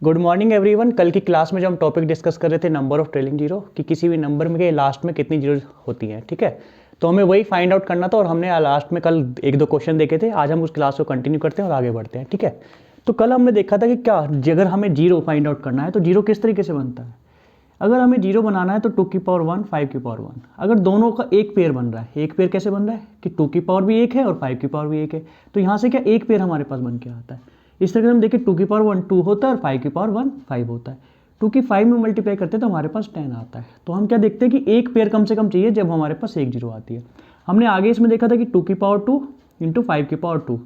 Good morning everyone. कल की class में जब हम टॉपिक डिस्कस कर रहे थे नंबर ऑफ ट्रेलिंग जीरो कि किसी भी नंबर में के लास्ट में कितनी जीरो होती हैं, ठीक है। तो हमें वही फाइंड आउट करना था और हमने लास्ट में कल एक दो क्वेश्चन देखे थे। आज हम उस क्लास को कंटिन्यू करते हैं और आगे बढ़ते हैं, ठीक है। तो कल हमने देखा था कि क्या अगर हमें जीरो फाइंड आउट करना है तो जीरो किस तरीके से बनता है। अगर हमें जीरो बनाना है तो 2 की पावर 1 5 की पावर 1, अगर दोनों का एक पेयर बन रहा है, एक पेयर कैसे बन रहा है कि 2 की पावर भी एक है और 5 की पावर भी एक है, तो यहाँ से क्या एक पेयर हमारे पास बन के आता है। इस तरह से हम देखिए 2 की पावर 1 2 होता है और 5 की पावर 1 5 होता है। 2 की 5 में मल्टीप्लाई करते हैं तो हमारे पास 10 आता है। तो हम क्या देखते हैं कि एक पेयर कम से कम चाहिए जब हमारे पास एक जीरो आती है। हमने आगे इसमें देखा था कि 2 की पावर 2 इंटू 5 की पावर 2,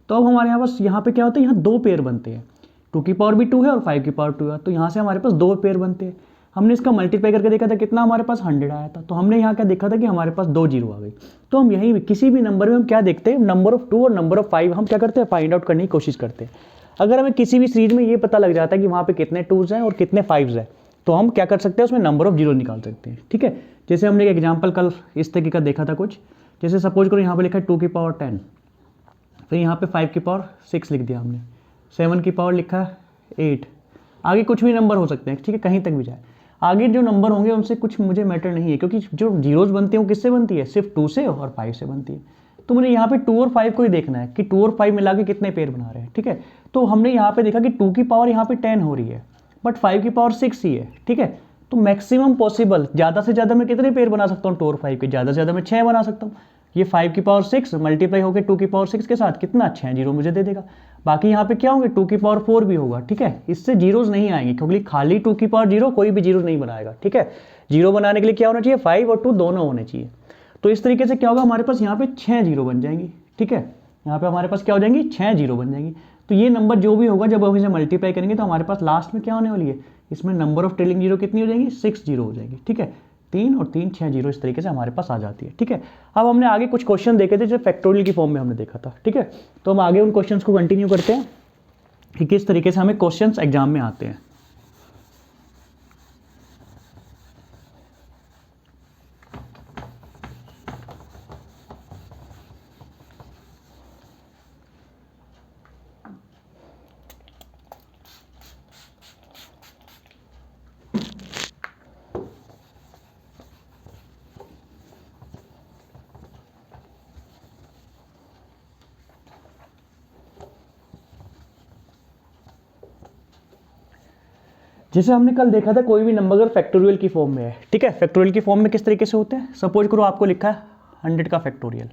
तो अब हमारे यहाँ पे क्या होता है, यहाँ दो पेयर बनते हैं। 2 की पावर भी 2 है और 5 की पावर 2 है, तो यहाँ से हमारे पास दो पेयर बनते हैं। हमने इसका मल्टीप्लाई करके देखा था कितना हमारे पास 100 आया था। तो हमने यहाँ क्या देखा था कि हमारे पास दो जीरो आ गई। तो हम यहीं किसी भी नंबर में हम क्या देखते हैं, नंबर ऑफ 2 और नंबर ऑफ 5 हम क्या करते हैं, फाइंड आउट करने की कोशिश करते हैं। अगर हमें किसी भी सीरीज में ये पता लग जाता है कि वहाँ पे कितने 2s हैं और कितने 5s हैं, तो हम क्या कर सकते हैं, उसमें नंबर ऑफ जीरो निकाल सकते हैं, ठीक है। जैसे हमने एक एग्जाम्पल कल इस तरीके का देखा था कुछ, जैसे सपोज करो यहाँ पे लिखा है 2 की पावर 10, फिर यहाँ पे 5 की पावर 6 लिख दिया हमने, 7 की पावर लिखा है 8, आगे कुछ भी नंबर हो सकते हैं, ठीक है, कहीं तक भी जाए। आगे जो नंबर होंगे उनसे कुछ मुझे मैटर नहीं है, क्योंकि जो जीरोज बनती हैं वो किससे बनती है, सिर्फ 2 से और 5 से बनती है। तो मुझे यहाँ पे 2 और 5 को ही देखना है कि 2 और 5 मिला के कितने पेयर बना रहे हैं, ठीक है। तो हमने यहाँ पे देखा कि 2 की पावर यहाँ पे 10 हो रही है, बट 5 की पावर 6 ही है, ठीक है। तो मैक्सिमम पॉसिबल ज़्यादा से ज़्यादा मैं कितने पेयर बना सकता हूँ, 2 और 5 के, ज़्यादा से ज़्यादा मैं 6 बना सकता हूँ। ये 5 की पावर 6 मल्टीप्लाई होकर 2 की पावर 6 के साथ कितना 6 जीरो मुझे दे देगा। बाकी यहाँ पे क्या होंगे, 2 की पावर 4 भी होगा, ठीक है। इससे जीरोज नहीं आएंगे क्योंकि खाली 2 की पावर जीरो कोई भी जीरो नहीं बनाएगा, ठीक है। जीरो बनाने के लिए क्या होना चाहिए, 5 और 2 दोनों होने चाहिए। तो इस तरीके से क्या होगा, हमारे पास यहाँ पे 6 जीरो बन जाएंगी, ठीक है। यहाँ पे हमारे पास क्या हो जाएंगी, 6 जीरो बन जाएंगी। तो ये नंबर जो भी होगा जब हम इसे मल्टीप्लाई करेंगे तो हमारे पास लास्ट में क्या होने वाली है, इसमें नंबर ऑफ ट्रेलिंग जीरो कितनी हो जाएंगी, 6 जीरो हो जाएगी, ठीक है। 3 और 3 6 जीरो इस तरीके से हमारे पास आ जाती है, ठीक है। अब हमने आगे कुछ क्वेश्चन देखे थे जो फैक्टोरियल की फॉर्म में हमने देखा था, ठीक है। तो हम आगे उन क्वेश्चन को कंटिन्यू करते हैं कि किस तरीके से हमें क्वेश्चन एग्जाम में आते हैं। जैसे हमने कल देखा था कोई भी नंबर अगर फैक्टोरियल की फॉर्म में है, ठीक है। फैक्टोरियल की फॉर्म में किस तरीके से होते हैं, सपोज करो आपको लिखा है 100 का फैक्टोरियल,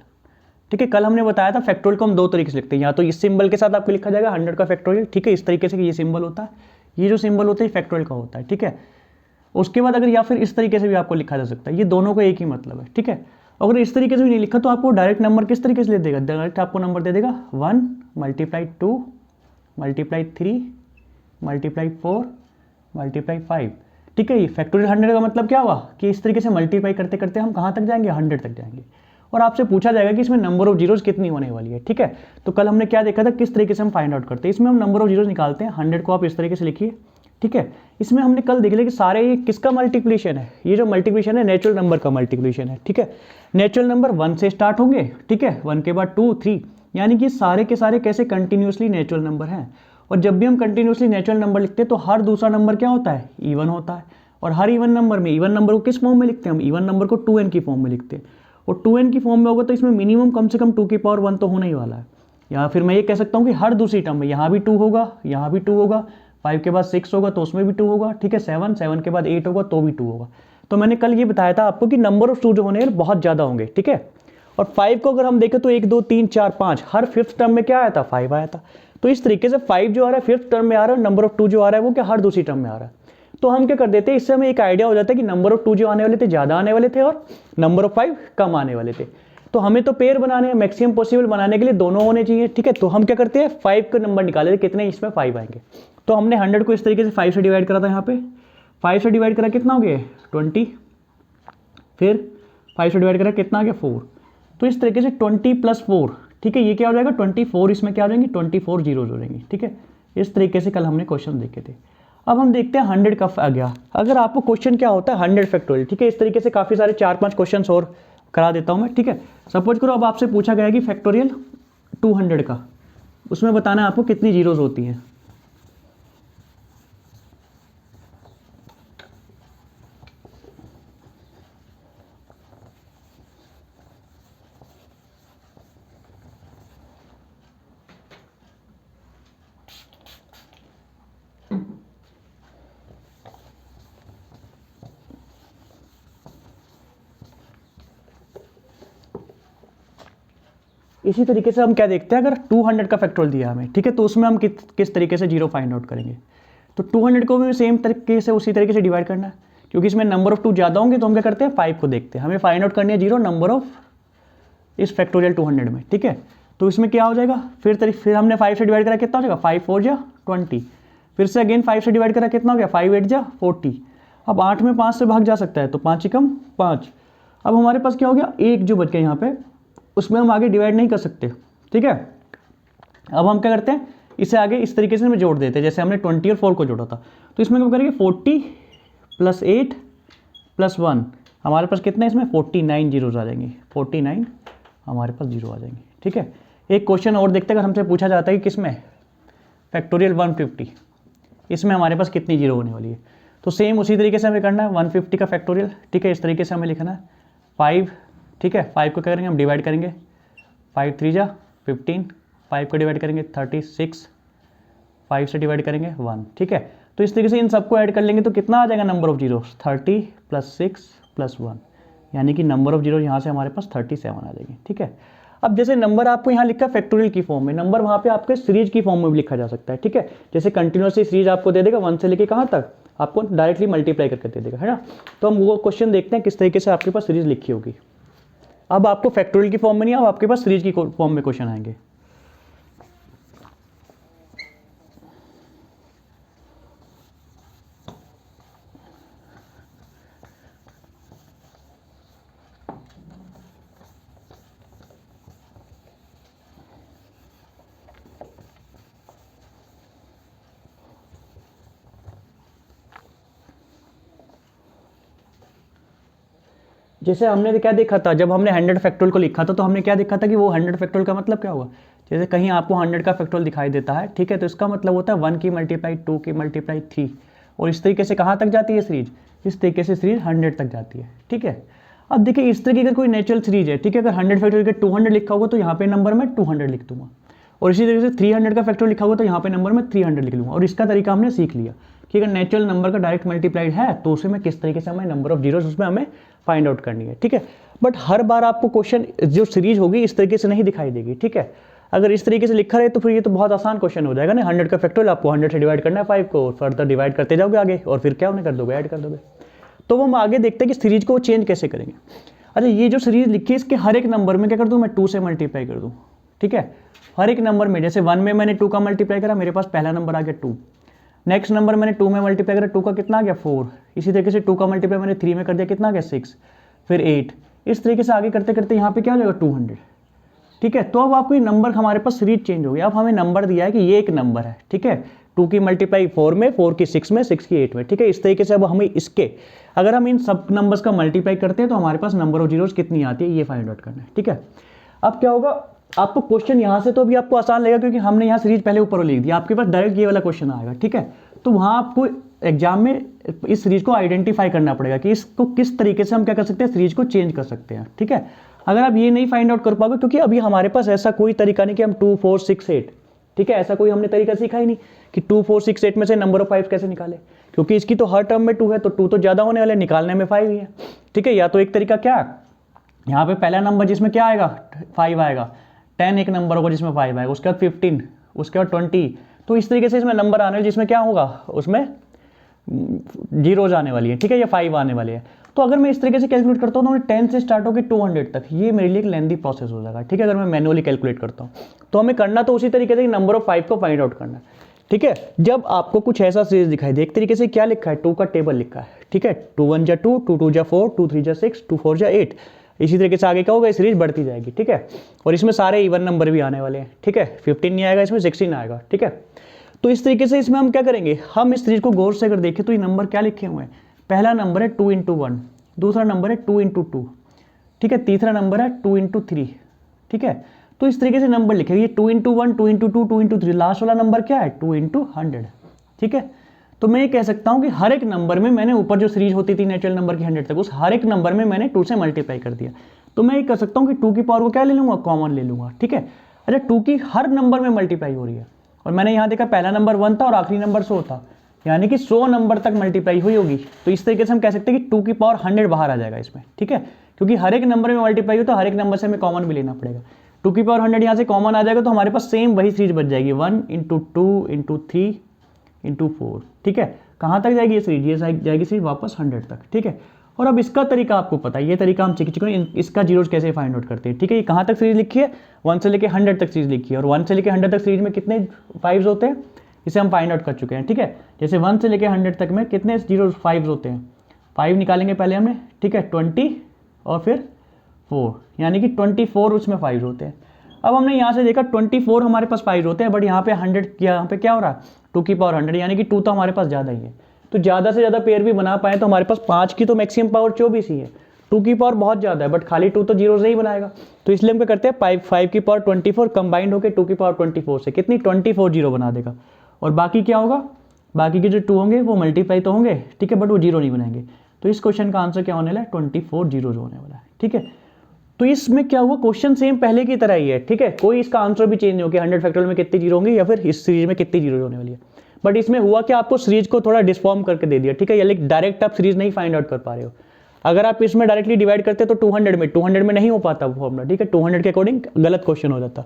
ठीक है। कल हमने बताया था फैक्टोरियल को हम दो तरीके से लिखते हैं, या तो इस सिंबल के साथ आपको लिखा जाएगा 100 का फैक्टोरियल, ठीक है, इस तरीके से ये सिंबल होता है, ये जो सिंबल होता है फैक्टोरियल का होता है, ठीक है। उसके बाद अगर या फिर इस तरीके से भी आपको लिखा जा सकता है, ये दोनों का एक ही मतलब है, ठीक है। अगर इस तरीके से भी नहीं लिखा तो आपको डायरेक्ट नंबर किस तरीके से दे देगा, डायरेक्ट आपको नंबर दे देगा 1 मल्टीप्लाई 2 मल्टीप्लाई 3 मल्टीप्लाई 4 मल्टीप्लाई 5, ठीक है। ये फैक्टोरियल 100 का मतलब क्या हुआ कि इस तरीके से मल्टीप्लाई करते करते हम कहाँ तक जाएंगे, 100 तक जाएंगे। और आपसे पूछा जाएगा कि इसमें नंबर ऑफ जीरोज कितनी होने वाली है, ठीक है। तो कल हमने क्या देखा था, किस तरीके से हम फाइंड आउट करते हैं। इसमें हम नंबर ऑफ जीरोज निकालते हैं, 100 को आप इस तरीके से लिखिए, ठीक है। इसमें हमने कल देख लिया कि सारे ये किसका मल्टीप्लिकेशन है, ये जो मल्टीप्लिकेशन है नेचुरल नंबर का मल्टीप्लिकेशन है, ठीक है। नेचुरल नंबर 1 से स्टार्ट होंगे, ठीक है, 1 के बाद 2 3, यानी कि सारे के सारे कैसे कंटिन्यूसली नेचुरल नंबर हैं। और जब भी हम कंटिन्यूसली नेचुरल नंबर लिखते हैं तो हर दूसरा नंबर क्या होता है, इवन होता है। और हर इवन नंबर में, इवन नंबर को किस फॉर्म में लिखते हैं हम, इवन नंबर को 2n की फॉर्म में लिखते हैं। और 2n की फॉर्म में होगा तो इसमें मिनिमम कम से कम 2 की पावर 1 तो होने ही वाला है। या फिर मैं ये कह सकता हूँ कि हर दूसरी टर्म में यहाँ भी 2 होगा, यहाँ भी 2 होगा, 5 के बाद 6 होगा तो उसमें भी 2 होगा, ठीक है। 7 के बाद 8 होगा तो भी 2 होगा। तो मैंने कल ये बताया था आपको कि नंबर ऑफ 2 जो होने बहुत ज़्यादा होंगे, ठीक है। और 5 को अगर हम देखें तो 1 2 3 4 5, हर फिफ्थ टर्म में क्या आया था, 5 आया था। तो इस तरीके से 5 जो आ रहा है फिफ्थ टर्म में आ रहा है, नंबर ऑफ 2 जो आ रहा है वो क्या हर दूसरी टर्म में आ रहा है। तो हम क्या कर देते हैं, इससे हमें एक आइडिया हो जाता है कि नंबर ऑफ 2 जो आने वाले थे ज़्यादा आने वाले थे और नंबर ऑफ 5 कम आने वाले थे। तो हमें तो पेयर बनाने हैं, मैक्सिमम पॉसिबल बनाने के लिए दोनों होने चाहिए, ठीक है। तो हम क्या करते हैं, 5 का नंबर निकाले थे, कितने इसमें 5 आएंगे। तो हमने 100 को इस तरीके से 5 से डिवाइड करा था, यहाँ पे 5 से डिवाइड करा कितना हो गया 20, फिर 5 से डिवाइड करा कितना आ गया 4। तो इस तरीके से 20 + 4, ठीक है, ये क्या हो जाएगा 24, इसमें क्या हो जाएंगे 24 जीरोज हो जाएंगे, ठीक है। इस तरीके से कल हमने क्वेश्चन देखे थे। अब हम देखते हैं 100 का आ गया। अगर आपको क्वेश्चन क्या होता है 100 फैक्टोरियल, ठीक है, इस तरीके से काफ़ी सारे 4-5 क्वेश्चन और करा देता हूँ मैं, ठीक है। सपोज करो अब आपसे पूछा गया कि फैक्टोरियल 200 का, उसमें बताना है आपको कितनी जीरोज होती हैं। इसी तरीके से हम क्या देखते हैं, अगर 200 का फैक्टोरियल दिया हमें, ठीक है, तो उसमें हम किस तरीके से जीरो फाइंड आउट करेंगे। तो 200 को भी सेम तरीके से उसी तरीके से डिवाइड करना है, क्योंकि इसमें नंबर ऑफ 2 ज़्यादा होंगे तो हम क्या करते हैं 5 को देखते हैं, हमें फाइंड आउट करनी है जीरो नंबर ऑफ इस फैक्टोरियल 200 में, ठीक है। तो इसमें क्या हो जाएगा, फिर हमने 5 से डिवाइड करा कितना हो जाएगा 5 4 जा 20, फिर से अगेन 5 से डिवाइड करा कितना हो गया 5 8 जा 40। अब 8 में 5 से भाग जा सकता है तो 5 ही कम 5। अब हमारे पास क्या हो गया, एक जो बच गया यहाँ पे, उसमें हम आगे डिवाइड नहीं कर सकते, ठीक है। अब हम क्या करते हैं, इसे आगे इस तरीके से हमें जोड़ देते हैं, जैसे हमने 20 और 4 को जोड़ा था। तो इसमें क्या करेंगे 40 + 8 + 1, हमारे पास कितना है इसमें 49 जीरोज आ जाएंगे, 49 हमारे पास जीरो आ जाएंगे, ठीक है। एक क्वेश्चन और देखते हैं, अगर हमसे पूछा जाता है कि किसमें फैक्टोरियल 150, इसमें हमारे पास कितनी जीरो होने वाली है। तो सेम उसी तरीके से हमें करना है 150 का फैक्टोरियल, ठीक है, इस तरीके से हमें लिखना है 5, ठीक है। 5 को क्या करेंगे हम डिवाइड करेंगे, 5 3 जा 15, 5 को डिवाइड करेंगे 36, 5 से डिवाइड करेंगे 1, ठीक है। तो इस तरीके से इन सबको ऐड कर लेंगे तो कितना आ जाएगा नंबर ऑफ जीरो, 30 + 6 + 1, यानी कि नंबर ऑफ जीरो यहाँ से हमारे पास 37 आ जाएगी, ठीक है। अब जैसे नंबर आपको यहाँ लिखा है फैक्टोरियल की फॉर्म में, नंबर वहाँ पे आपके सीरीज की फॉर्म में भी लिखा जा सकता है, ठीक है। जैसे कंटिन्यूसली सीरीज आपको दे देगा 1 से लेके कहाँ तक, आपको डायरेक्टली मल्टीप्लाई करके दे देगा, है ना। तो हम वो क्वेश्चन देखते हैं किस तरीके से आपके पास सीरीज लिखी होगी। अब आपको फैक्टोरियल की फॉर्म में नहीं, अब आपके पास सीरीज की फॉर्म में क्वेश्चन आएंगे। जैसे हमने क्या देखा था, जब हमने 100 फैक्टोरियल को लिखा था तो हमने क्या देखा था कि वो 100 फैक्टोरियल का मतलब क्या हुआ। जैसे कहीं आपको 100 का फैक्टोरियल दिखाई देता है, ठीक है, तो इसका मतलब होता है 1 की मल्टीप्लाई 2 की मल्टीप्लाई 3, और इस तरीके से कहाँ तक जाती है सीरीज, इस तरीके से सीरीज 100 तक जाती है, ठीक है। अब देखिए इस तरीके का कोई नेचुरल सीरीज है, ठीक है, अगर 100 फैक्टोरियल के 200 लिखा होगा तो यहाँ पे नंबर में 200 लिख दूंगा, और इसी तरीके से 300 का फैक्टोरियल लिखा होगा तो यहाँ पे नंबर में 300 लिख लूँगा। और इसका तरीका हमने सीख लिया कि अगर नेचुरल नंबर का डायरेक्ट मल्टीप्लाइड है तो उसे मैं किस तरीके से हमें नंबर ऑफ जीरोस उसमें हमें फाइंड आउट करनी है, ठीक है। बट हर बार आपको क्वेश्चन जो सीरीज होगी इस तरीके से नहीं दिखाई देगी, ठीक है। अगर इस तरीके से लिखा रहे तो फिर ये तो बहुत आसान क्वेश्चन हो जाएगा ना, 100 का फैक्टोरियल आपको 100 से डिवाइड करना है 5 को, फर्दर डिवाइड करते जाओगे आगे और फिर क्या उन्हें कर दोगे, ऐड कर दोगे। तो वो हम आगे देखते हैं कि सीरीज को चेंज कैसे करेंगे। अच्छा, ये जो सीरीज लिखी है इसके हर एक नंबर में क्या कर दूँ मैं 2 से मल्टीप्लाई कर दूँ, ठीक है। हर एक नंबर में, जैसे 1 में मैंने 2 का मल्टीप्लाई करा, मेरे पास पहला नंबर आ गया 2, नेक्स्ट नंबर मैंने 2 में मल्टीप्लाई करा, 2 का कितना आ गया 4, इसी तरीके से 2 का मल्टीप्लाई मैंने 3 में कर दिया, कितना आ गया 6, फिर 8, इस तरीके से आगे करते करते यहाँ पे क्या हो जाएगा 200, ठीक है। तो अब आपको ये नंबर हमारे पास सीरीज चेंज हो गया। अब हमें नंबर दिया है कि ये एक नंबर है, ठीक है, 2 की मल्टीप्लाई 4 में, 4 की 6 में, 6 की 8 में, ठीक है। इस तरीके से अब हमें इसके अगर हम इन सब नंबर्स का मल्टीप्लाई करते हैं तो हमारे पास नंबर ऑफ जीरोस कितनी आती है ये फाइंड आउट करना है, ठीक है। अब क्या होगा, आपको क्वेश्चन यहाँ से तो अभी आपको आसान लगेगा क्योंकि हमने यहाँ सीरीज पहले ऊपर लिख दिया, आपके पास डायरेक्ट ये वाला क्वेश्चन आएगा, ठीक है। तो वहाँ आपको एग्जाम में इस सीरीज को आइडेंटिफाई करना पड़ेगा कि इसको किस तरीके से हम क्या कर सकते हैं, सीरीज को चेंज कर सकते हैं, ठीक है। अगर आप ये नहीं फाइंड आउट कर पाओगे, क्योंकि अभी हमारे पास ऐसा कोई तरीका नहीं कि हम 2 4 6 8, ठीक है, ऐसा कोई हमने तरीका सीखा ही नहीं कि 2 4 6 8 में से नंबर ऑफ 5 कैसे निकाले, क्योंकि इसकी तो हर टर्म में 2 है तो 2 तो ज़्यादा होने वाले, निकालने में 5 ही है, ठीक है। या तो एक तरीका क्या है, यहाँ पे पहला नंबर जिसमें क्या आएगा 5 आएगा, 10 एक नंबर होगा जिसमें 5 आएगा, उसके बाद 15, उसके बाद 20, तो इस तरीके से इसमें नंबर आने वाले जिसमें क्या होगा उसमें जीरोज आने वाली है, ठीक है, या 5 आने वाली है। तो अगर मैं इस तरीके से कैलकुलेट करता हूँ तो 10 से स्टार्ट होकर 200 तक, ये मेरे लिए एक लेंदी प्रोसेस हो जाएगा, ठीक है, अगर मैं मैनुअली कैलकुलेट करता हूँ। तो हमें करना तो उसी तरीके से नंबर ऑफ 5 को फाइंड आउट करना है, ठीक है। जब आपको कुछ ऐसा सीरीज दिखाई दे, एक तरीके से क्या लिखा है 2 का टेबल लिखा है, ठीक है, 2 1 जा 2, 2 2 जा 4, 2 3 जा 6, 2 4 जा 8, इसी तरीके से आगे क्या होगा सीरीज बढ़ती जाएगी, ठीक है। और इसमें सारे इवन नंबर भी आने वाले हैं, ठीक है, 15 नहीं आएगा इसमें, 16 आएगा, ठीक है। तो इस तरीके से इसमें हम क्या करेंगे, हम इस सीरीज को गौर से अगर देखें तो ये नंबर क्या लिखे हुए हैं, पहला नंबर है 2 × 1, दूसरा नंबर है 2 × 2, ठीक है, तीसरा नंबर है 2 × 3, ठीक है। तो इस तरीके से नंबर लिखे, ये 2 × 1, 2 × 2, 2 × 3, लास्ट वाला नंबर क्या है 2 × 100, ठीक है। तो मैं ये कह सकता हूँ कि हर एक नंबर में मैंने ऊपर जो सीरीज होती थी नेचुरल नंबर की 100 तक, उस हर एक नंबर में मैंने 2 से मल्टीप्लाई कर दिया। तो मैं ये कह सकता हूँ कि 2 की पावर को क्या ले लूँगा, कॉमन ले लूँगा, ठीक है। अच्छा, 2 की हर नंबर में मल्टीप्लाई हो रही है, और मैंने यहाँ देखा पहला नंबर 1 था और आखिरी नंबर 100 था, यानी कि 100 नंबर तक मल्टीप्लाई हुई होगी। तो इस तरीके से हम कह सकते हैं कि 2 की पावर 100 बाहर आ जाएगा इसमें, ठीक है, क्योंकि हर एक नंबर में मल्टीप्लाई हो तो हर एक नंबर से हमें कॉमन भी लेना पड़ेगा। टू की पावर 100 यहाँ से कॉमन आ जाएगा तो हमारे पास सेम वही सीरीज बच जाएगी 1 इंटू 2 इंटू 3 इंटू 4, ठीक है। कहाँ तक जाएगी ये सीरीज? ये जाएगी सीरीज वापस 100 तक, ठीक है। और अब इसका तरीका आपको पता है, ये तरीका हम सीख चुके हैं, इसका जीरोज कैसे फाइंड आउट करते हैं, ठीक है। ये कहाँ तक सीरीज लिखी है? 1 से लेके 100 तक सीरीज लिखी है, और 1 से लेके 100 तक सीरीज में कितने 5s होते हैं इसे हम फाइंड आउट कर चुके हैं, ठीक है। जैसे 1 से लेके 100 तक में कितने 5s होते हैं? 5 निकालेंगे पहले हमने, ठीक है, 20 और फिर 4, यानी कि 24 उसमें 5s होते हैं। अब हमने यहाँ से देखा 24 हमारे पास 5s होते हैं, बट यहाँ पे 100 यहाँ पे क्या हो रहा है? 2 की पावर 100, यानी कि 2 तो हमारे पास ज़्यादा ही है। तो ज़्यादा से ज़्यादा पेयर भी बना पाए तो हमारे पास 5 की तो मैक्सिमम पावर 24 ही है, 2 की पावर बहुत ज़्यादा है, बट खाली 2 तो जीरो से ही बनाएगा। तो इसलिए हम क्या करते हैं 5 की पावर 24 कंबाइंड होकर 2 की पावर 24 से कितनी 24 जीरो बना देगा। और बाकी क्या होगा? बाकी के जो 2 होंगे वो मल्टीप्लाई तो होंगे, ठीक है, बट वो जीरो नहीं बनाएंगे। तो इस क्वेश्चन का आंसर क्या होने वाला है? 24 जीरोज होने वाला है, ठीक है। तो इसमें क्या हुआ? क्वेश्चन सेम पहले की तरह ही है, ठीक है। कोई इसका आंसर भी चेंज नहीं हो गया 100 फैक्टोरियल में कितनी जीरो होंगी या फिर इस सीरीज में कितनी जीरो होने वाली है। बट इसमें हुआ कि आपको सीरीज को थोड़ा डिसफॉर्म करके दे दिया, ठीक है। यानी डायरेक्ट आप सीरीज नहीं फाइंड आउट कर पा रहे हो। अगर आप इसमें डायरेक्टली डिवाइड करते तो 200 में नहीं हो पाता वो फॉर्मूला, ठीक है। 200 के अकॉर्डिंग गलत क्वेश्चन हो जाता।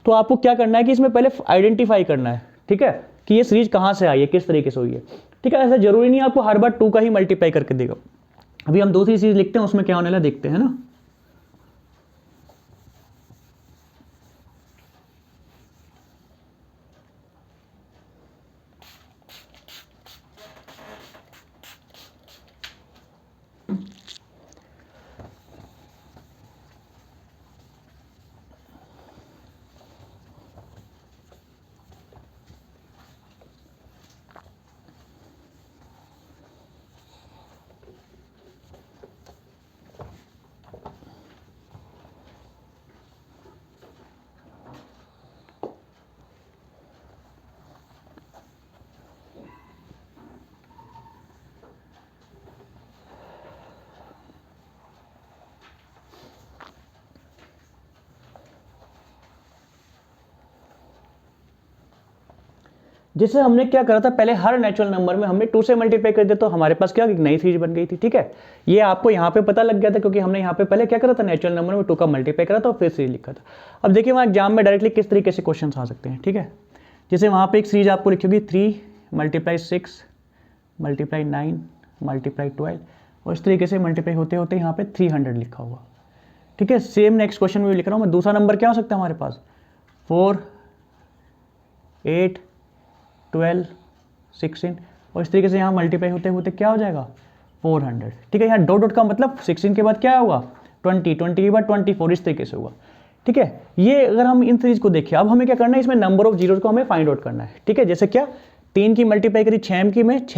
तो आपको क्या करना है कि इसमें पहले आइडेंटिफाई करना है, ठीक है, कि ये सीरीज कहाँ से आई है, किस तरीके से हुई है, ठीक है। ऐसा जरूरी नहीं आपको हर बार 2 का ही मल्टीप्लाई करके देगा। अभी हम दूसरी सीरीज लिखते हैं, उसमें क्या होने वाला देखते हैं ना। जैसे हमने क्या करा था पहले, हर नेचुरल नंबर में हमने 2 से मल्टीप्लाई कर दिया तो हमारे पास क्या एक नई सीरीज बन गई थी, ठीक है। ये आपको यहाँ पे पता लग गया था क्योंकि हमने यहाँ पे पहले क्या करा था, नेचुरल नंबर में 2 का मल्टीप्लाई करा था और फिर सीरीज लिखा था। अब देखिए वहाँ एग्जाम में डायरेक्टली किस तरीके से क्वेश्चन आ सकते हैं, ठीक है। जैसे वहाँ पर एक सीरीज आपको लिखी होगी 3 × 6 × 9 × 12 और इस तरीके से मल्टीप्लाई होते होते यहाँ पे 300 लिखा हुआ, ठीक है। सेम नेक्स्ट क्वेश्चन में लिख रहा हूँ मैं। दूसरा नंबर क्या हो सकता है हमारे पास? 4 8 12 16 और इस तरीके से यहाँ मल्टीप्लाई होते होते क्या हो जाएगा? 400, ठीक है। यहाँ डॉट का मतलब 16 के बाद क्या होगा? 20 के बाद 24, इस तरीके से होगा, ठीक है। ये अगर हम इन सीरीज को देखें, अब हमें क्या करना है, इसमें नंबर ऑफ जीरोज को हमें फाइंड आउट करना है, ठीक है। जैसे क्या 3 की मल्टीप्लाई करी 6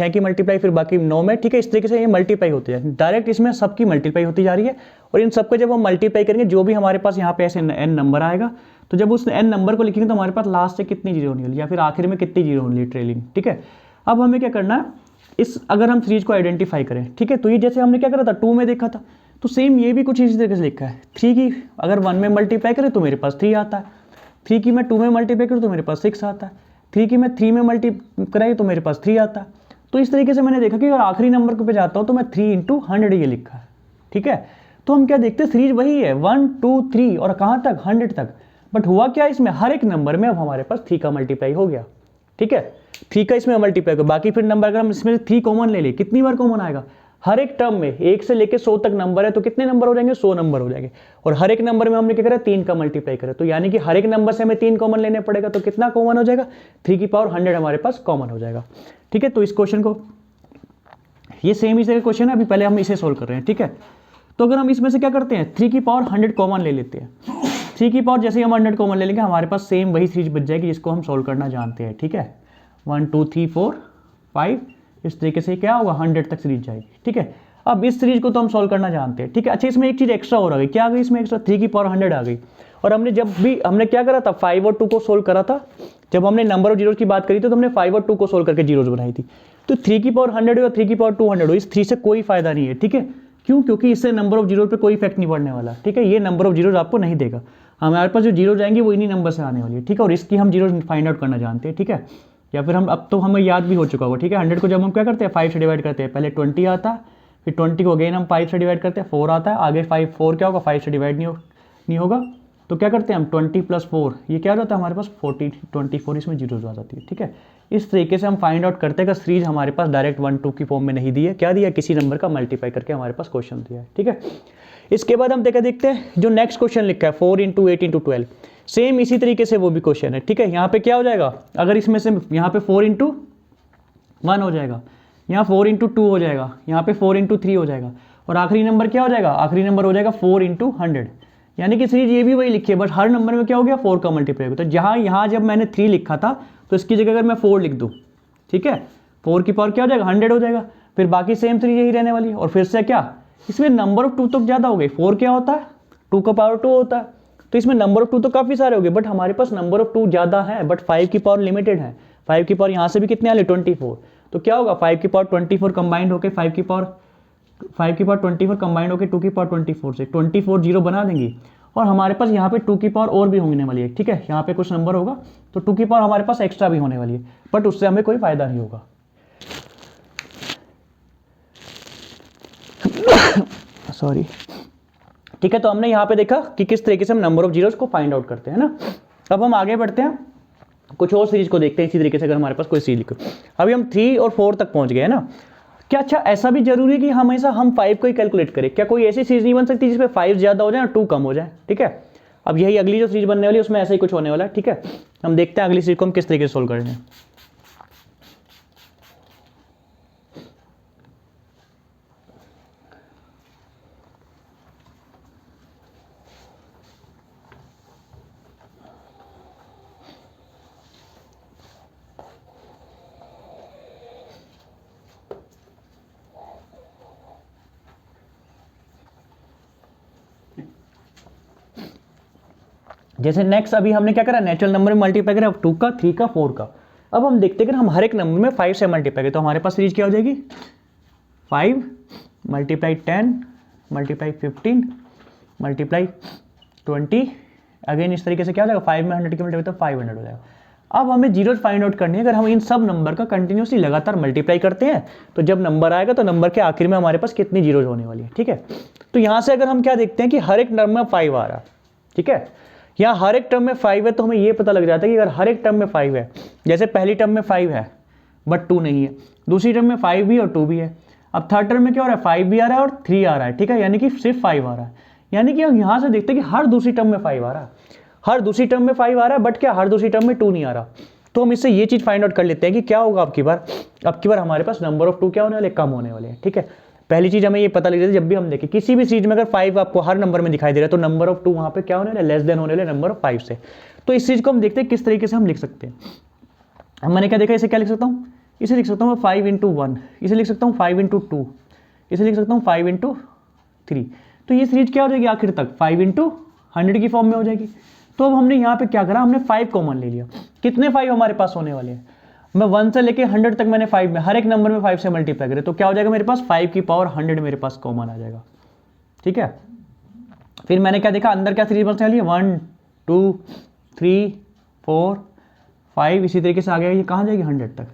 की मल्टीप्लाई फिर बाकी 9 में, ठीक है। इस तरीके से ये मल्टीप्लाई होती है, डायरेक्ट इसमें सबकी मल्टीप्लाई होती जा रही है। और इन सबको जब हम मल्टीप्लाई करेंगे जो भी हमारे पास यहाँ पे ऐसे n नंबर आएगा, तो जब उस n नंबर को लिखेंगे तो हमारे पास लास्ट से कितनी जीरो होने वाली या फिर आखिर में कितनी जीरो होने वाली ट्रेलिंग, ठीक है। अब हमें क्या करना है, इस अगर हम सीरीज को आइडेंटिफाई करें, ठीक है, तो ये जैसे हमने क्या करा था 2 में देखा था, तो सेम ये भी कुछ इसी तरीके से लिखा है। 3 की अगर 1 में मल्टीप्लाई करें तो मेरे पास 3 आता है, 3 की मैं 2 में मल्टीप्लाई करूँ तो मेरे पास 6 आता है, 3 की मैं 3 में मल्टीप्लाई कराई तो मेरे पास 3 आता है। तो इस तरीके से मैंने देखा कि अगर आखिरी नंबर पे जाता हूँ तो मैं 3 × 100 ये लिखा है, ठीक है। तो हम क्या देखते हैं, सीरीज वही है 1 2 3 और कहाँ तक 100 तक। बट हुआ क्या, इसमें हर एक नंबर में अब हमारे पास 3 का मल्टीप्लाई हो गया, ठीक है। 3 का इसमें मल्टीप्लाई हो गया, बाकी फिर नंबर अगर हम इसमें 3 कॉमन ले ले, कितनी बार कॉमन आएगा? हर एक टर्म में 1 से लेकर 100 तक नंबर है तो कितने नंबर हो जाएंगे? 100 नंबर हो जाएंगे। और हर एक नंबर में हमने क्या करा, 3 का मल्टीप्लाई करा, तो यानी कि हर एक नंबर से हमें 3 कॉमन लेने पड़ेगा, तो कितना कॉमन हो जाएगा? 3 की पावर 100 हमारे पास कॉमन हो जाएगा, ठीक है। तो इस क्वेश्चन को, ये सेम इसी क्वेश्चन है, अभी पहले हम इसे सोल्व कर रहे हैं, ठीक है। तो अगर हम इसमें से क्या करते हैं, 3 की पावर 100 कॉमन ले लेते हैं। 3 की पावर जैसे ही हम 100 कॉमन ले लेंगे हमारे पास सेम वही सीरीज बच जाएगी जिसको हम सोल्व करना जानते हैं, ठीक है। 1 2 3 4 5 इस तरीके से क्या होगा, 100 तक सीरीज जाएगी, ठीक है। अब इस सीरीज को तो हम सोल्व करना जानते हैं, ठीक है। अच्छा, इसमें एक चीज़ एक्स्ट्रा हो रही है, क्या आ गई इसमें एक्स्ट्रा? 3 की पावर 100 आ गई। और हमने जब भी हमने क्या करा था, 5 और 2 को सोल्व करा था, जब हमने नंबर ऑफ जीरोज की बात करी थी तो हमने 5 और 2 को सोल्व करके जीरोज बनाई थी। तो 3 की पावर 100 हो 3 की पावर 200 हो, इस 3 से कोई फायदा नहीं है, ठीक है। क्यों? क्योंकि इससे नंबर ऑफ जीरोज पे कोई इफेक्ट नहीं पड़ने वाला, ठीक है। ये नंबर ऑफ जीरोज आपको नहीं देगा, हमारे पास जो जीरो जाएंगे वो इन्हीं नंबर से आने वाली है, ठीक है। और इसकी हम जीरो फाइंड आउट करना जानते हैं, ठीक है। या फिर हम अब तो हमें याद भी हो चुका होगा, ठीक है। 100 को जब हम क्या करते हैं 5 से डिवाइड करते हैं, पहले 20 आता है, फिर 20 को अगेन हम 5 से डिवाइड करते हैं, 4 आता है, आगे 4 क्या होगा, 5 से डिवाइड नहीं होगा, तो क्या करते हैं हम 20 + 4, ये क्या हो जाता है हमारे पास 40, 24 इसमें जीरो आ जाती है, ठीक है। इस तरीके से हम फाइंड आउट करते हैं कि सीरीज हमारे पास डायरेक्ट 1 2 की फॉर्म में नहीं दी है, क्या दिया, किसी नंबर का मल्टीप्लाई करके हमारे पास क्वेश्चन दिया है, ठीक है। इसके बाद हम देखते हैं जो नेक्स्ट क्वेश्चन लिखा है 4 × 8 × 12, सेम इसी तरीके से वो भी क्वेश्चन है, ठीक है। यहाँ पे क्या हो जाएगा, अगर इसमें से यहाँ पे 4 × 1 हो जाएगा, यहाँ 4 × 2 हो जाएगा, यहाँ पे 4 × 3 हो जाएगा, और आखिरी नंबर क्या हो जाएगा, आखिरी नंबर हो जाएगा 4 × 100, यानी कि सीरीज ये भी वही लिखी है, बट हर नंबर में क्या हो गया 4 का मल्टीप्लाई होगा। तो जहाँ यहाँ जब मैंने 3 लिखा था तो इसकी जगह अगर मैं 4 लिख दूँ, ठीक है, 4 की पावर क्या हो जाएगा 100 हो जाएगा, फिर बाकी सेम 3 यही रहने वाली है। और फिर से क्या, इसमें नंबर ऑफ 2 तो ज़्यादा हो गई, 4 क्या होता है 2 का पावर 2 होता है, तो इसमें नंबर ऑफ 2 तो काफ़ी सारे हो गए, बट हमारे पास नंबर ऑफ 2 ज़्यादा है, बट 5 की पावर लिमिटेड है। 5 की पावर यहाँ से भी कितने वाले 24, तो क्या होगा 5 की पावर 24 कंबाइंड होकर 5 की पावर 24 कंबाइंड होकर 2 की पावर 24 से 24 जीरो बना देंगी, और हमारे पास यहाँ पे 2 की पावर और भी होने वाली है, ठीक है। यहाँ पे कुछ नंबर होगा तो 2 की पावर हमारे पास एक्स्ट्रा भी होने वाली है, बट उससे हमें कोई फायदा नहीं होगा। सॉरी, ठीक है। तो हमने यहाँ पे देखा कि किस तरीके से हम नंबर ऑफ जीरोस को फाइंड आउट करते हैं ना। अब हम आगे बढ़ते हैं, कुछ और सीरीज को देखते हैं इसी तरीके से। अगर हमारे पास कोई सीरीज लिखो, अभी हम 3 और 4 तक पहुंच गए हैं ना। क्या अच्छा ऐसा भी जरूरी है कि हमेशा हम 5 को ही कैलकुलेट करें? क्या कोई ऐसी सीरीज नहीं बन सकती जिसमें 5 ज्यादा हो जाए और 2 कम हो जाए, ठीक है। अब यही अगली जो सीरीज बनने वाली है उसमें ऐसा ही कुछ होने वाला है, ठीक है। हम देखते हैं अगली सीरीज को हम किस तरीके से सोल्व करेंगे। जैसे नेक्स्ट अभी हमने क्या करा, नेचुरल नंबर में मल्टीप्लाई करा 2 का, 3 का, 4 का। अब हम देखते हैं कि हम हर एक नंबर में 5 से मल्टीप्लाई करें तो हमारे पास सीरीज क्या हो जाएगी, 5 × 10 × 15 × 20, अगेन इस तरीके से क्या हो जाएगा, 5 में 100 की मल्टीप्लाई तो 500 हो जाएगा। अब हमें जीरोस फाइंड आउट करनी है। अगर हम इन सब नंबर का कंटिन्यूसली लगातार मल्टीप्लाई करते हैं तो जब नंबर आएगा तो नंबर के आखिर में हमारे पास कितनी जीरोस होने वाली है, ठीक है। तो यहाँ से अगर हम क्या देखते हैं कि हर एक नंबर में 5 आ रहा है, ठीक है। यहाँ हर एक टर्म में 5 है तो हमें ये पता लग जाता है कि अगर हर एक टर्म में 5 है, जैसे पहली टर्म में 5 है बट 2 नहीं है, दूसरी टर्म में 5 भी और 2 भी है, अब थर्ड टर्म में क्या हो रहा है 5 भी आ रहा है और 3 आ रहा है, ठीक है, यानी कि सिर्फ 5 आ रहा है। यानी कि हम यहाँ से देखते हैं कि हर दूसरी टर्म में 5 आ रहा है, हर दूसरी टर्म में 5 आ रहा है, बट क्या हर दूसरी टर्म में 2 नहीं आ रहा। तो हम इससे ये चीज़ फाइंड आउट कर लेते हैं कि क्या होगा अब की बार हमारे पास नंबर ऑफ 2 क्या होने वाले, कम होने वाले हैं, ठीक है। पहली चीज हमें ये पता लग जाती है जब भी हम देखें किसी भी सीरीज में अगर 5 आपको हर नंबर में दिखाई दे रहा है तो नंबर ऑफ 2 वहां पे क्या होने वाला है, लेस देन होने वाले नंबर ऑफ 5 से। तो इस चीज को हम देखते हैं किस तरीके से हम लिख सकते हैं। मैंने क्या देखा, इसे क्या लिख सकता हूँ, इसे लिख सकता हूँ 5 × 1, इसे लिख सकता हूँ 5 × 2, इसे लिख सकता हूँ 5 × 3। तो ये सीरीज क्या हो जाएगी आखिर तक 5 × 100 की फॉर्म में हो जाएगी। तो अब हमने यहाँ पे क्या करा, हमने 5 कॉमन ले लिया। कितने 5 हमारे पास होने वाले हैं, मैं 1 से लेके 100 तक मैंने 5 में हर एक नंबर में 5 से मल्टीप्लाई करे तो क्या हो जाएगा मेरे पास 5 की पावर 100 मेरे पास कॉमन आ जाएगा, ठीक है। फिर मैंने क्या देखा, अंदर क्या सीरीज बनने वाली है 1 2 3 4 5, इसी तरीके से आ गया, ये कहाँ जाएगी 100 तक।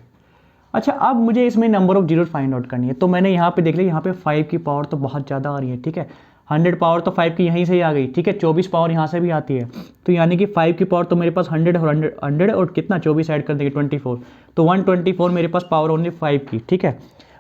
अच्छा, अब मुझे इसमें number of zeros find out करनी है। तो मैंने यहाँ पे देख लिया, यहाँ पे 5 की पावर तो बहुत ज़्यादा आ रही है, ठीक है। 100 पावर तो 5 की यहीं से ही आ गई, ठीक है। 24 पावर यहाँ से भी आती है, तो यानी कि 5 की पावर तो मेरे पास 100 और 100 और कितना 24 ऐड कर देंगे 24, तो 124 मेरे पास पावर ओनली 5 की, ठीक है।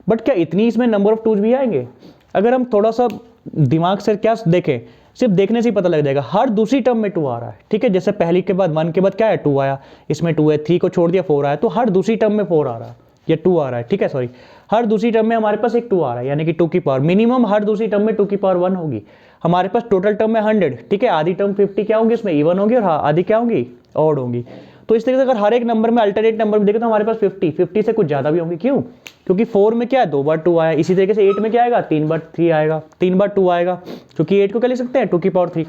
बट क्या इतनी इसमें नंबर ऑफ टूज भी आएंगे? अगर हम थोड़ा सा दिमाग से क्या देखें, सिर्फ देखने से ही पता लग जाएगा, हर दूसरी टर्म में 2 आ रहा है, ठीक है। जैसे पहली के बाद 1 के बाद क्या है 2 आया, इसमें 2 है, 3 को छोड़ दिया 4 आया, तो हर दूसरी टर्म में 4 आ रहा है या 2 आ रहा है, ठीक है। सॉरी, हर दूसरी टर्म में हमारे पास एक 2 आ रहा है, यानी कि 2 की पावर मिनिमम हर दूसरी टर्म में 2 की पावर 1 होगी। हमारे पास टोटल टर्म में 100, ठीक है, आधी टर्म 50 क्या होंगी इसमें इवन होगी और आधी क्या होंगी ऑड होंगी। तो इस तरीके से अगर हर एक नंबर में अल्टरनेट नंबर में देखें तो हमारे पास 50 से कुछ ज़्यादा भी होंगे। क्यों? क्योंकि 4 में क्या है 2 बार 2 आया, इसी तरीके से 8 में क्या आएगा 3 बार 3 आएगा, 3 बार 2 आएगा, क्योंकि 8 को क्या लिख सकते हैं 2 की पावर 3,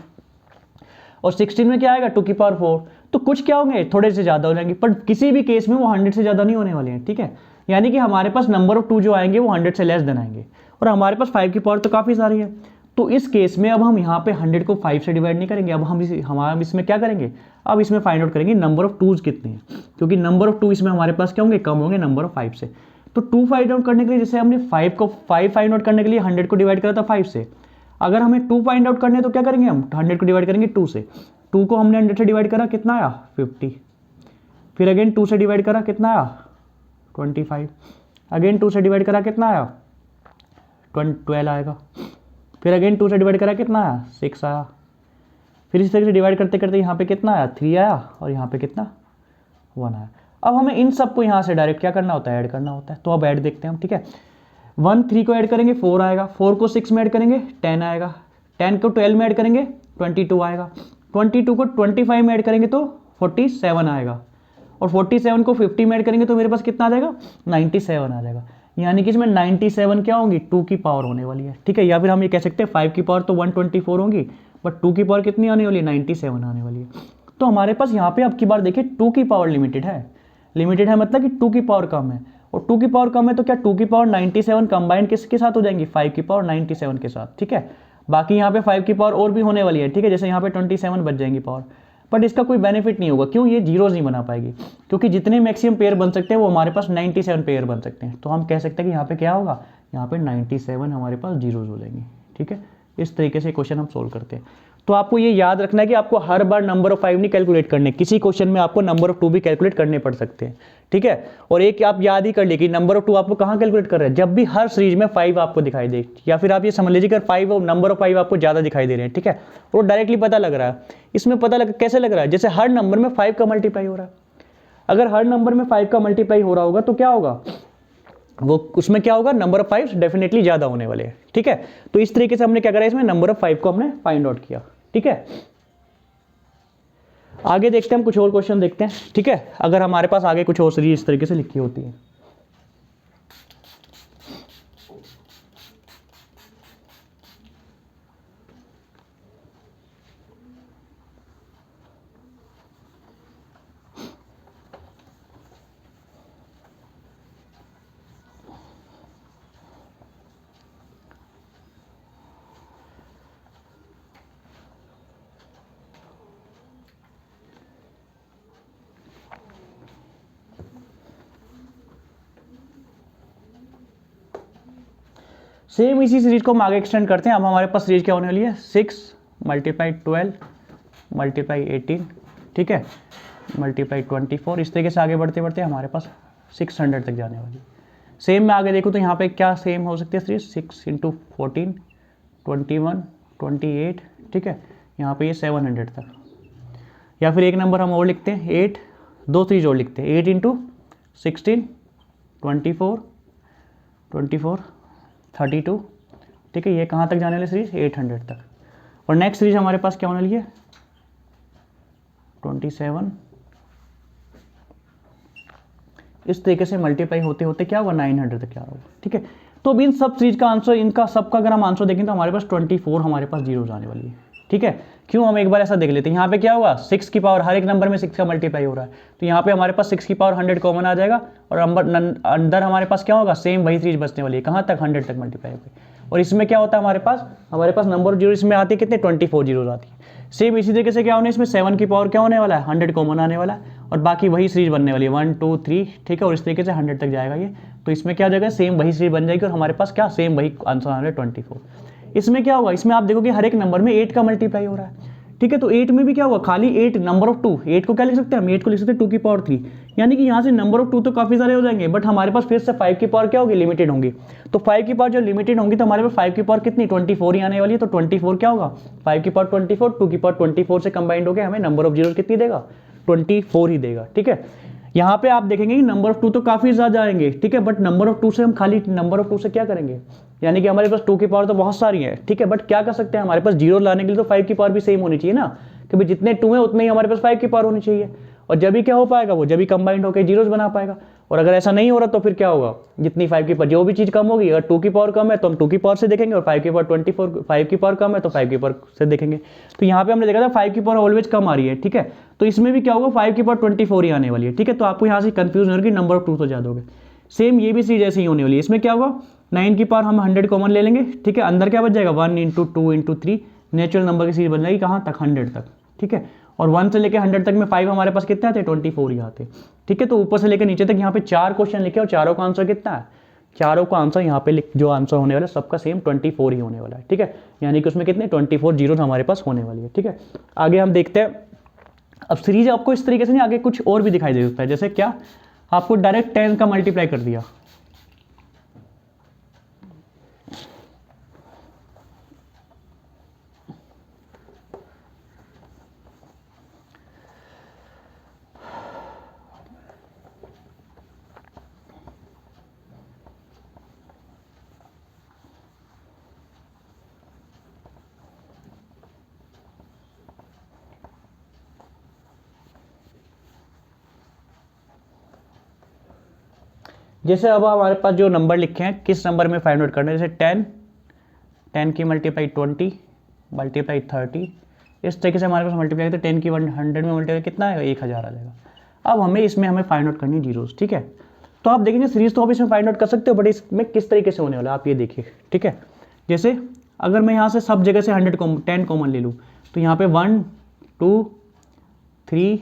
और 16 में क्या आएगा 2 की पावर 4। तो कुछ क्या होंगे थोड़े से ज़्यादा हो जाएंगे, पर किसी भी केस में वो 100 से ज़्यादा नहीं होने वाले हैं, ठीक है। यानी कि हमारे पास नंबर ऑफ 2 जो आएंगे वो 100 से लेस देन आएंगे, और हमारे पास 5 की पावर तो काफ़ी सारी है। तो इस केस में अब हम यहाँ पे 100 को 5 से डिवाइड नहीं करेंगे, अब हम इसमें क्या करेंगे, अब इसमें फाइंड आउट करेंगे नंबर ऑफ 2s कितने हैं, क्योंकि नंबर ऑफ 2 इसमें हमारे पास क्या होंगे कम होंगे नंबर ऑफ 5 से। तो 2 फाइंड आउट करने के लिए जैसे हमने 5 फाइंड आउट करने के लिए 100 को डिवाइड करा था 5 से, अगर हमें 2 फाइंड आउट करने तो क्या करेंगे हम 100 को डिवाइड करेंगे 2 से। 2 को हमने 100 से डिवाइड करा, कितना आया 50। फिर अगेन 2 से डिवाइड करा, कितना आया 25। अगेन 2 से डिवाइड करा, कितना आया 12 आएगा। फिर अगेन 2 से डिवाइड करा, कितना आया 6 आया। फिर इस तरीके से डिवाइड करते करते यहाँ पे कितना आया 3 आया, और यहाँ पे कितना 1 आया। अब हमें इन सबको यहाँ से डायरेक्ट क्या करना होता है, ऐड करना होता है। तो अब ऐड देखते हैं हम, ठीक है। 1 3 को ऐड करेंगे 4 आएगा, 4 को 6 में ऐड करेंगे 10 आएगा, 10 को 12 में ऐड करेंगे 22 आएगा, 22 को 25 में ऐड करेंगे तो 47 आएगा, और 47 को 50 में ऐड करेंगे तो मेरे पास कितना आ जाएगा 97 आ जाएगा। यानी कि इसमें 97 क्या होंगी 2 की पावर होने वाली है, ठीक है। या फिर हम ये कह सकते हैं 5 की पावर तो 124 होंगी, बट 2 की पावर कितनी आने वाली है 97 आने वाली है। तो हमारे पास यहाँ पे अब की बार देखिए 2 की पावर लिमिटेड है, लिमिटेड है मतलब कि 2 की पावर कम है, और 2 की पावर कम है तो क्या 2 की पावर 97 कंबाइंड किसके साथ हो जाएंगी 5 की पावर 97 के साथ, ठीक है। बाकी यहाँ पे 5 की पावर और भी होने वाली है, ठीक है, जैसे यहाँ पे 27 बच जाएंगी पावर, बट इसका कोई बेनिफिट नहीं होगा। क्यों, ये जीरोज नहीं बना पाएगी, क्योंकि जितने मैक्सिमम पेयर बन सकते हैं वो हमारे पास 97 पेयर बन सकते हैं। तो हम कह सकते हैं कि यहाँ पे क्या होगा, यहाँ पे 97 हमारे पास जीरोज हो जाएंगे, ठीक है। इस तरीके से क्वेश्चन हम सोल्व करते हैं। तो आपको ये याद रखना है कि आपको हर बार नंबर ऑफ 5 नहीं कैलकुलेट करने, किसी क्वेश्चन में आपको नंबर ऑफ 2 भी कैलकुलेट करने पड़ सकते हैं, ठीक है। और एक आप याद ही कर लीजिए कि नंबर ऑफ 2 आपको कहाँ कैलकुलेट कर रहे हैं, जब भी हर सीरीज में 5 आपको दिखाई दे, या फिर आप ये समझ लीजिए कि 5 और नंबर ऑफ 5 आपको ज़्यादा दिखाई दे रहे हैं, ठीक है, और डायरेक्टली पता लग रहा है। इसमें पता कैसे लग रहा है, जैसे हर नंबर में 5 का मल्टीप्लाई हो रहा है। अगर हर नंबर में 5 का मल्टीप्लाई हो रहा होगा तो क्या होगा, वो उसमें क्या होगा, नंबर ऑफ 5 डेफिनेटली ज़्यादा होने वाले हैं, ठीक है। तो इस तरीके से हमने क्या करा, इसमें नंबर ऑफ 5 को हमने फाइंड आउट किया, ठीक है। आगे देखते हैं हम, कुछ और क्वेश्चन देखते हैं, ठीक है। अगर हमारे पास आगे कुछ और सीरीज इस तरीके से लिखी होती है। सेम इसी सीरीज को हम आगे एक्सटेंड करते हैं। अब हमारे पास सीरीज क्या होने वाली है, 6 मल्टीप्लाई 12 मल्टीप्लाई 18, ठीक है, मल्टीप्लाई 24। इस तरीके से आगे बढ़ते बढ़ते हमारे पास 600 तक जाने वाली है। सेम में आगे देखो तो यहाँ पे क्या सेम हो सकती है सीरीज, 6 × 14 21 28, ठीक है, यहाँ पे ये 700 तक। या फिर एक नंबर हम और लिखते हैं 8, 2 सीरीज और लिखते हैं, 8 × 16 24 24 32, ठीक है, ये कहाँ तक जाने वाली सीरीज 800 तक। और नेक्स्ट सीरीज हमारे पास क्या होने वाली है 27। इस तरीके से मल्टीप्लाई होते होते क्या होगा 900 तक क्या होगा, ठीक है। तो अब इन सब सीरीज का आंसर, इनका सबका अगर हम आंसर देखें तो हमारे पास 24 हमारे पास जीरो आने वाली है, ठीक है। क्यों, हम एक बार ऐसा देख लेते हैं। यहाँ पे क्या होगा 6 की पावर, हर एक नंबर में 6 का मल्टीप्लाई हो रहा है, तो यहाँ पे हमारे पास 6 की पावर 100 कॉमन आ जाएगा, और अंदर हमारे पास क्या होगा, सेम वही सीरीज बचने वाली है, कहाँ तक 100 तक मल्टीप्लाई होगी। और इसमें क्या होता है हमारे पास नंबर ऑफ जीरो इसमें आती है कितने 24 जीरो आती है। सेम इसी तरीके से क्या होने, इसमें 7 की पावर क्या होने वाला है 100 कॉमन आने वाला है, और बाकी वही सीरीज बनने वाली है 1 2 3, ठीक है, और इस तरीके से 100 तक जाएगा ये। तो इसमें क्या हो जाएगा, सेम वही सीरीज बन जाएगी, और हमारे पास क्या सेम वही आंसर आ रहा है 24। इसमें क्या होगा, इसमें आप देखो कि हर एक नंबर में 8 का मल्टीप्लाई हो रहा है, ठीक है। तो 8 में भी क्या होगा, खाली 8 नंबर ऑफ 2, 8 को क्या लिख सकते हैं हम, 8 को लिख सकते हैं 2 की पावर 3, यानी कि यहाँ से नंबर ऑफ 2 तो काफ़ी सारे हो जाएंगे, बट हमारे पास फिर से 5 की पावर क्या होगी, लिमिटेड होंगी। तो 5 की पावर जो लिमिटेड होंगी तो हमारे पास 5 की पावर कितनी 24 ही आने वाली है। तो 24 क्या होगा, 5 की पावर 24, 2 की पावर 24 से कंबाइंड होकर हमें नंबर ऑफ जीरो कितनी देगा 24 ही देगा, ठीक है। यहाँ पे आप देखेंगे कि नंबर ऑफ 2 तो काफ़ी ज़्यादा आएंगे, ठीक है, बट नंबर ऑफ 2 से हम खाली नंबर ऑफ 2 से क्या करेंगे, यानी कि हमारे पास 2 की पावर तो बहुत सारी है, ठीक है, बट क्या कर सकते हैं, हमारे पास जीरो लाने के लिए तो 5 की पावर भी सेम होनी चाहिए ना, कि भाई जितने 2 है उतने ही हमारे पास 5 की पावर होनी चाहिए। और जब भी क्या हो पाएगा, वो जब भी कंबाइंड होकर जीरोस बना पाएगा। और अगर ऐसा नहीं हो रहा तो फिर क्या होगा, जितनी 5 की पावर, जो भी चीज़ कम होगी, अगर 2 की पावर कम है तो हम 2 की पावर से देखेंगे, और 5 की पावर 24, 5 की पावर कम है तो 5 की पावर से देखेंगे। तो यहाँ पे हमने देखा था 5 की पावर ऑलवेज कम आ रही है, ठीक है, तो इसमें भी क्या होगा 5 की पावर 24 ही आने वाली है, ठीक है। तो आपको यहाँ से कंफ्यूज होगी नंबर ऑफ 2 तो ज़्यादा हो गए। सेम ये भी चीज़ ऐसे ही होने वाली है। इसमें क्या होगा 9 की पावर हम 100 कॉमन ले लेंगे, ठीक है, अंदर क्या बच जाएगा 1 × 2 × 3, नेचुरल नंबर की सीरीज बन जाएगी कहाँ तक 100 तक, ठीक है। और 1 से लेकर 100 तक में 5 हमारे पास कितने आते हैं 24 ही आते हैं, ठीक है। तो ऊपर से लेकर नीचे तक यहाँ पे 4 क्वेश्चन लिखे और चारों का आंसर कितना है चारों का आंसर यहाँ पे जो आंसर होने वाला है सबका सेम 24 ही होने वाला है, ठीक है। यानी कि उसमें कितने 24 जीरो हमारे पास होने वाली है, ठीक है। आगे हम देखते हैं। अब सीरीज आपको इस तरीके से नहीं, आगे कुछ और भी दिखाई दे सकता है, जैसे क्या आपको डायरेक्ट 10 का मल्टीप्लाई कर दिया, जैसे अब हमारे पास जो नंबर लिखे हैं किस नंबर में फाइंड आउट करना है, जैसे 10 की मल्टीप्लाई 20 मल्टीप्लाई 30, इस तरीके से हमारे पास मल्टीप्लाई करते 10 की 100 में मल्टीप्लाई कितना है 1000 आ जाएगा। अब हमें फाइंड आउट करनी है जीरोस, ठीक है। तो आप देखेंगे सीरीज तो आप इसमें फाइंड आउट कर सकते हो, बट इसमें किस तरीके से होने वाला है आप ये देखिए, ठीक है। जैसे अगर मैं यहाँ से सब जगह से 10 कॉमन ले लूँ तो यहाँ पे 1 2 3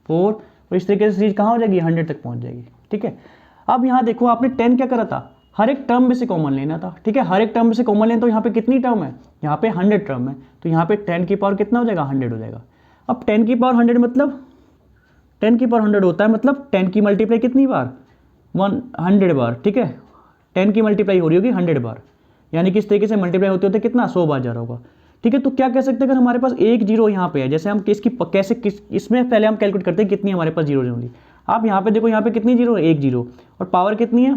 4 और इस तरीके से सीरीज कहाँ हो जाएगी 100 तक पहुँच जाएगी, ठीक है। अब यहाँ देखो आपने 10 क्या करा था, हर एक टर्म में से कॉमन लेना था, ठीक है। हर एक टर्म में से कॉमन लेना, तो यहाँ पे कितनी टर्म है, यहाँ पे 100 टर्म है, तो यहाँ पे 10 की पावर कितना हो जाएगा 100 हो जाएगा। अब 10 की पावर 100 मतलब 10 की पावर 100 होता है मतलब 10 की मल्टीप्लाई कितनी बार 100 बार, ठीक है। 10 की मल्टीप्लाई हो रही होगी 100 बार, यानी कि इस तरीके से मल्टीप्लाई होते होते कितना 100 बार जा रहा होगा, ठीक है। तो क्या कह सकते हैं, अगर हमारे पास एक जीरो यहाँ पे है, जैसे हम इसमें पहले हम कैलकुलेट करते हैं कितनी हमारे पास जीरो होंगी। आप यहाँ पे देखो, यहाँ पे कितनी जीरो है, एक जीरो, और पावर कितनी है,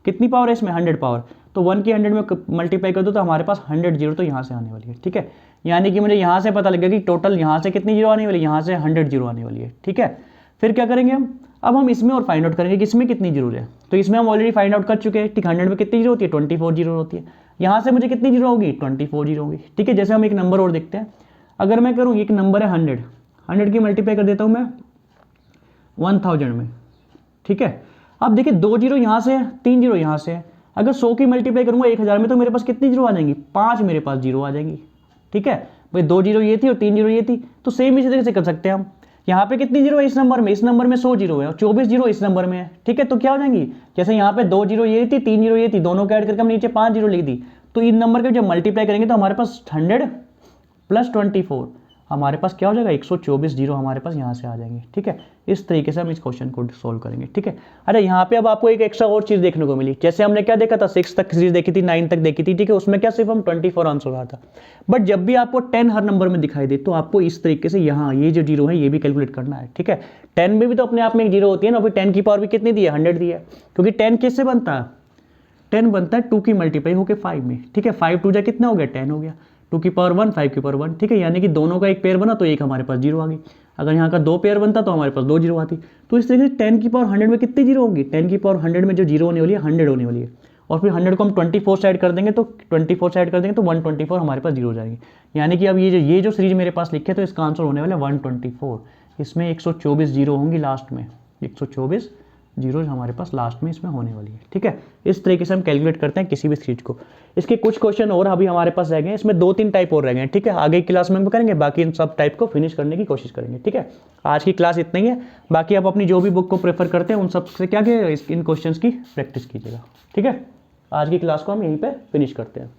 कितनी पावर है इसमें 100 पावर, तो 1 की 100 में मल्टीप्लाई कर दो तो हमारे पास 100 जीरो तो यहाँ से आने वाली है, ठीक है। यानी कि मुझे यहाँ से पता लगेगा कि टोटल यहाँ से कितनी जीरो आने वाली है, यहाँ से 100 जीरो आने वाली है, ठीक है। फिर क्या करेंगे हम, अब हम इसमें और फाइंड आउट करेंगे कि इसमें कितनी जीरो है। तो इसमें हम ऑलरेडी फाइंड आउट कर चुके हैं, ठीक। 100 में कितनी जीरो होती है 24 जीरो होती है, यहाँ से मुझे कितनी जीरो होगी 24 जीरो होगी, ठीक है। जैसे हम एक नंबर और देखते हैं, अगर मैं करूँ एक नंबर है 100 की मल्टीप्लाई कर देता हूँ मैं 1000 में, ठीक है। अब देखिए 2 जीरो यहाँ से है, 3 जीरो यहाँ से है, अगर 100 की मल्टीप्लाई करूँगा 1000 में तो मेरे पास कितनी जीरो आ जाएंगी 5 मेरे पास जीरो आ जाएंगी, ठीक है। भाई 2 जीरो ये थी और 3 जीरो ये थी, तो सेम इसी तरीके से कर सकते हैं हम। यहाँ पे कितनी जीरो है इस नंबर में 100 जीरो है और 24 जीरो इस नंबर में है, ठीक है। तो क्या हो जाएंगी, जैसे यहाँ पे 2 जीरो ये थी 3 जीरो ये थी, दोनों को ऐड करके हम नीचे 5 जीरो लिख दी, तो इन नंबर के जब मल्टीप्लाई करेंगे तो हमारे पास 100 प्लस 24 हमारे पास क्या हो जाएगा 124 जीरो हमारे पास यहाँ से आ जाएंगे, ठीक है। इस तरीके से हम इस क्वेश्चन को सोल्व करेंगे, ठीक है। अरे यहाँ पे अब आपको एक एक्स्ट्रा और चीज़ देखने को मिली, जैसे हमने क्या देखा था 6 तक सीरीज देखी थी, 9 तक देखी थी, ठीक है। उसमें क्या सिर्फ हम 24 आंसर रहा था, बट जब भी आपको 10 हर नंबर में दिखाई दे तो आपको इस तरीके से यहाँ ये जो जीरो है ये भी कैलकुलेट करना है, ठीक है। 10 में भी तो अपने आप में एक जीरो होती है ना, फिर 10 की पावर भी कितनी दी है 100 दी है, क्योंकि 10 किससे बनता है 10 बनता है 2 की मल्टीप्लाई होकर 5 में, ठीक है। 5 2 जा कितना हो गया 10 हो गया, 2 की पावर 1 5 की पावर 1, ठीक है। यानी कि दोनों का एक पेयर बना तो एक हमारे पास जीरो आ गई, अगर यहाँ का 2 पेयर बनता तो हमारे पास 2 जीरो आती। तो इस तरीके से 10 की पावर 100 में कितनी जीरो होंगी, 10 की पावर 100 में जो जीरो होने वाली है 100 होने वाली है, और फिर 100 को हम 24 से ऐड कर देंगे तो 24 से ऐड कर देंगे तो 124 हमारे पास जीरो हो जाएंगे। यानी कि अब ये जो सीरीज मेरे पास लिखे तो इसका आंसर होने वाला है 124, इसमें 124 जीरो होंगी लास्ट में, 124 जीरो हमारे पास लास्ट में इसमें होने वाली है, ठीक है। इस तरीके से हम कैलकुलेट करते हैं किसी भी सीरीज को। इसके कुछ क्वेश्चन और अभी हमारे पास रह गए हैं, इसमें 2-3 टाइप और रह गए हैं, ठीक है। आगे की क्लास में हम करेंगे, बाकी इन सब टाइप को फिनिश करने की कोशिश करेंगे, ठीक है। आज की क्लास इतना ही है, बाकी आप अपनी जो भी बुक को प्रेफर करते हैं उन सब से क्या इन क्वेश्चन की प्रैक्टिस कीजिएगा, ठीक है। आज की क्लास को हम यहीं पर फिनिश करते हैं।